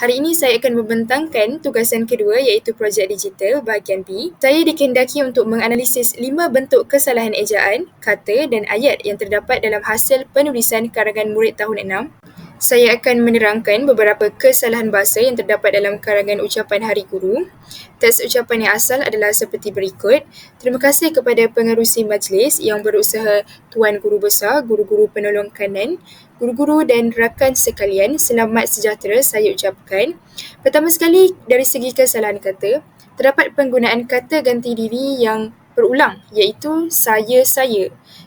Hari ini saya akan membentangkan tugasan kedua iaitu projek digital bahagian B. Saya dikehendaki untuk menganalisis 5 bentuk kesalahan ejaan, kata dan ayat yang terdapat dalam hasil penulisan karangan murid tahun 6. Saya akan menerangkan beberapa kesalahan bahasa yang terdapat dalam karangan ucapan Hari Guru. Teks ucapan yang asal adalah seperti berikut. Terima kasih kepada pengerusi majlis yang berusaha Tuan Guru Besar, guru-guru penolong kanan, guru-guru dan rakan sekalian, selamat sejahtera saya ucapkan. Pertama sekali, dari segi kesalahan kata, terdapat penggunaan kata ganti diri yang berulang iaitu saya.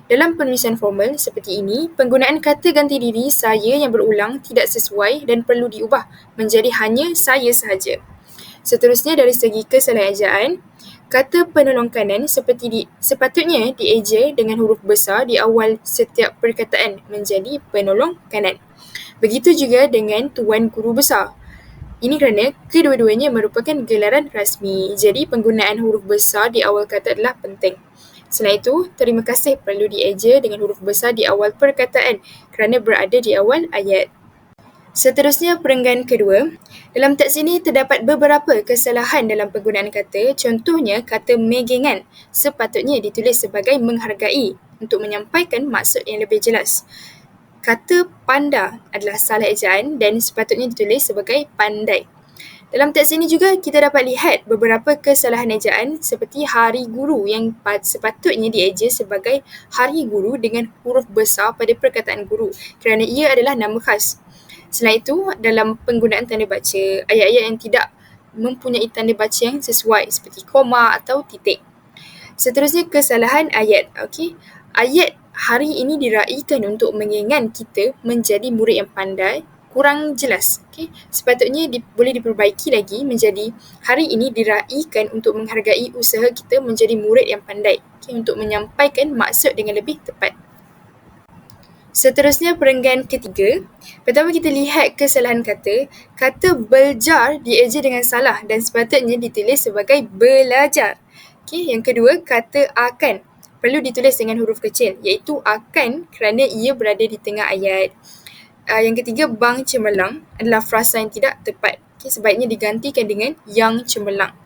Dalam penulisan formal seperti ini, penggunaan kata ganti diri saya yang berulang tidak sesuai dan perlu diubah menjadi hanya saya sahaja. Seterusnya dari segi kesalahan ejaan, kata penolong kanan sepatutnya dieja dengan huruf besar di awal setiap perkataan menjadi penolong kanan. Begitu juga dengan Tuan Guru Besar. Ini kerana kedua-duanya merupakan gelaran rasmi, jadi penggunaan huruf besar di awal kata adalah penting. Selain itu, terima kasih perlu dieja dengan huruf besar di awal perkataan kerana berada di awal ayat. Seterusnya, perenggan kedua. Dalam teks ini terdapat beberapa kesalahan dalam penggunaan kata. Contohnya, kata megengan sepatutnya ditulis sebagai menghargai untuk menyampaikan maksud yang lebih jelas. Kata panda adalah salah ejaan dan sepatutnya ditulis sebagai pandai. Dalam teks ini juga kita dapat lihat beberapa kesalahan ejaan seperti Hari Guru yang sepatutnya dieja sebagai Hari Guru dengan huruf besar pada perkataan guru kerana ia adalah nama khas. Selain itu, dalam penggunaan tanda baca, ayat-ayat yang tidak mempunyai tanda baca yang sesuai seperti koma atau titik. Seterusnya, kesalahan ayat. Ayat hari ini diraikan untuk mengingatkan kita menjadi murid yang pandai, kurang jelas. Sepatutnya boleh diperbaiki lagi menjadi hari ini diraikan untuk menghargai usaha kita menjadi murid yang pandai, untuk menyampaikan maksud dengan lebih tepat. Seterusnya, perenggan ketiga. Pertama, kita lihat kesalahan kata. Kata belajar dieja dengan salah dan sepatutnya ditulis sebagai belajar. Yang kedua, kata akan perlu ditulis dengan huruf kecil iaitu akan kerana ia berada di tengah ayat. Yang ketiga, bang cemerlang adalah frasa yang tidak tepat. Sebaiknya digantikan dengan yang cemerlang.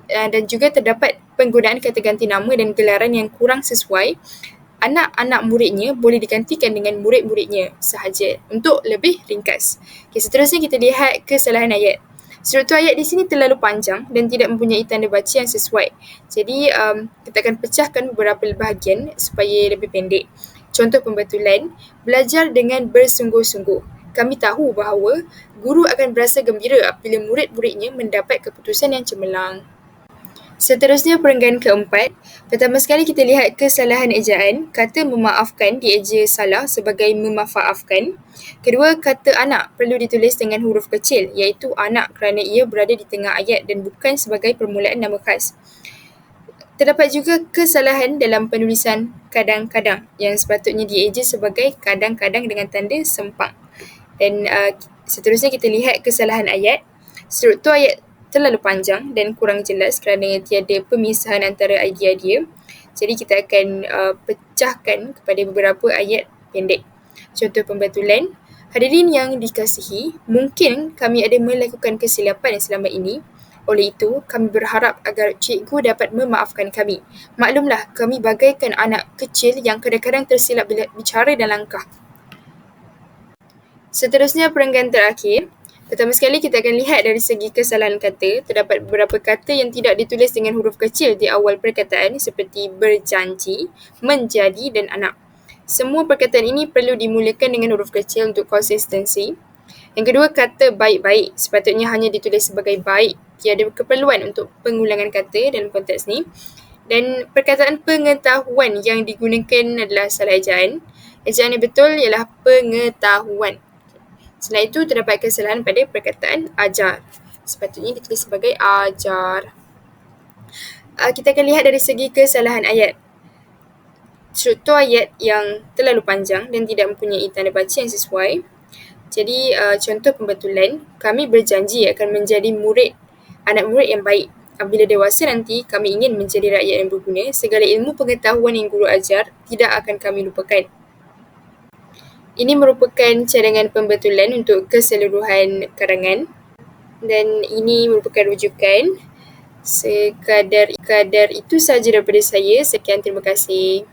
Dan juga terdapat penggunaan kata ganti nama dan gelaran yang kurang sesuai. Anak-anak muridnya boleh digantikan dengan murid-muridnya sahaja untuk lebih ringkas. Seterusnya kita lihat kesalahan ayat. Struktur ayat di sini terlalu panjang dan tidak mempunyai tanda baca yang sesuai. Jadi kita akan pecahkan beberapa bahagian supaya lebih pendek. Contoh pembetulan, belajar dengan bersungguh-sungguh. Kami tahu bahawa guru akan berasa gembira apabila murid-muridnya mendapat keputusan yang cemerlang. Seterusnya, perenggan keempat. Pertama sekali kita lihat kesalahan ejaan. Kata memaafkan dieja salah sebagai memafaafkan. Kedua, kata anak perlu ditulis dengan huruf kecil iaitu anak kerana ia berada di tengah ayat dan bukan sebagai permulaan nama khas. Terdapat juga kesalahan dalam penulisan kadang-kadang yang sepatutnya dieja sebagai kadang-kadang dengan tanda sempang. Dan seterusnya kita lihat kesalahan ayat. Struktur ayat terlalu panjang dan kurang jelas kerana tiada pemisahan antara idea-idea. Jadi kita akan pecahkan kepada beberapa ayat pendek. Contoh pembetulan, hadirin yang dikasihi, mungkin kami ada melakukan kesilapan selama ini. Oleh itu, kami berharap agar cikgu dapat memaafkan kami. Maklumlah, kami bagaikan anak kecil yang kadang-kadang tersilap bila bicara dan langkah. Seterusnya, perenggan terakhir. Pertama sekali kita akan lihat dari segi kesalahan kata. Terdapat beberapa kata yang tidak ditulis dengan huruf kecil di awal perkataan seperti berjanji, menjadi dan anak. Semua perkataan ini perlu dimulakan dengan huruf kecil untuk konsistensi. Yang kedua, kata baik-baik sepatutnya hanya ditulis sebagai baik. Tiada keperluan untuk pengulangan kata dalam konteks ni. Dan perkataan pengetahuan yang digunakan adalah salah ejaan. Ejaan yang betul ialah pengetahuan. Selain itu, terdapat kesalahan pada perkataan ajar. Sepatutnya ditulis sebagai ajar. Kita akan lihat dari segi kesalahan ayat. Struktur ayat yang terlalu panjang dan tidak mempunyai tanda baca yang sesuai. Jadi, contoh pembetulan, kami berjanji akan menjadi anak murid yang baik. Apabila dewasa nanti, kami ingin menjadi rakyat yang berguna. Segala ilmu pengetahuan yang guru ajar tidak akan kami lupakan. Ini merupakan cadangan pembetulan untuk keseluruhan karangan. Dan ini merupakan rujukan. Sekadar itu saja daripada saya. Sekian, terima kasih.